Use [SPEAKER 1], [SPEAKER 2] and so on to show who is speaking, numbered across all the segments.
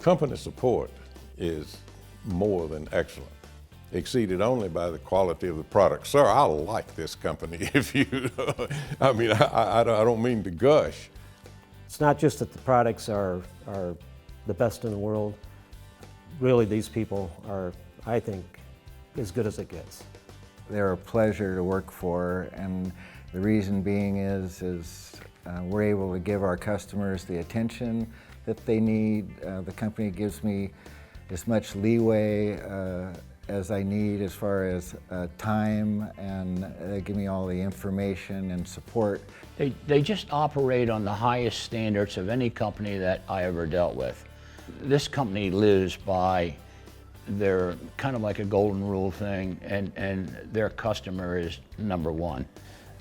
[SPEAKER 1] Company support is more than excellent, exceeded only by the quality of the product. Sir, I like this company. If you, I mean, I don't mean to gush.
[SPEAKER 2] It's not just that the products are the best in the world. Really, these people are, I think, as good as it gets.
[SPEAKER 3] They're a pleasure to work for, and the reason being is we're able to give our customers the attention that they need. The company gives me as much leeway as I need as far as time, and they give me all the information and support.
[SPEAKER 4] They just operate on the highest standards of any company that I ever dealt with. This company lives by their kind of like a golden rule thing, and their customer is number one.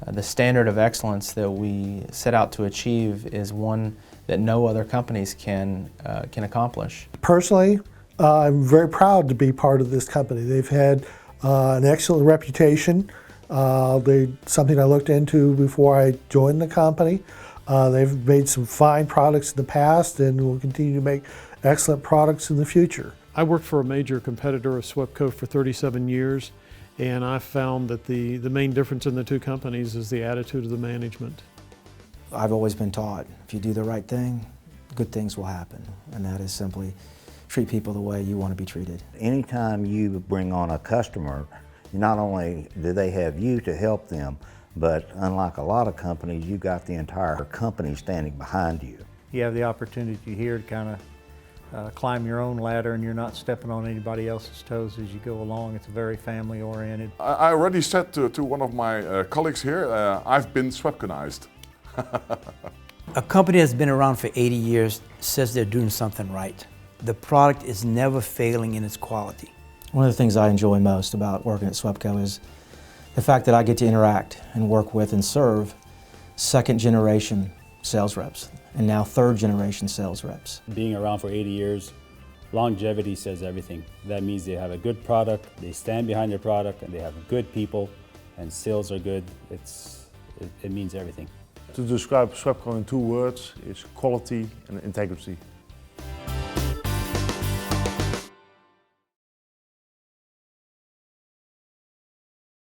[SPEAKER 5] The standard of excellence that we set out to achieve is one that no other companies can accomplish.
[SPEAKER 6] Personally, I'm very proud to be part of this company. They've had an excellent reputation. Something I looked into before I joined the company. They've made some fine products in the past and will continue to make excellent products in the future.
[SPEAKER 7] I worked for a major competitor of Swepco for 37 years, and I found that the main difference in the two companies is the attitude of the management.
[SPEAKER 8] I've always been taught, if you do the right thing, good things will happen, and that is simply treat people the way you want to be treated.
[SPEAKER 9] Anytime you bring on a customer, not only do they have you to help them, but unlike a lot of companies, you got the entire company standing behind you.
[SPEAKER 10] You have the opportunity here to kind of climb your own ladder, and you're not stepping on anybody else's toes as you go along. It's very family oriented.
[SPEAKER 11] I already said to one of my colleagues here, I've been Swepconized.
[SPEAKER 12] A company that's been around for 80 years says they're doing something right. The product is never failing in its quality.
[SPEAKER 8] One of the things I enjoy most about working at Swepco is the fact that I get to interact and work with and serve second generation sales reps and now third generation sales reps.
[SPEAKER 13] Being around for 80 years, longevity says everything. That means they have a good product, they stand behind their product, and they have good people, and sales are good. It means everything.
[SPEAKER 14] To describe Swepco in 2 words is quality and integrity.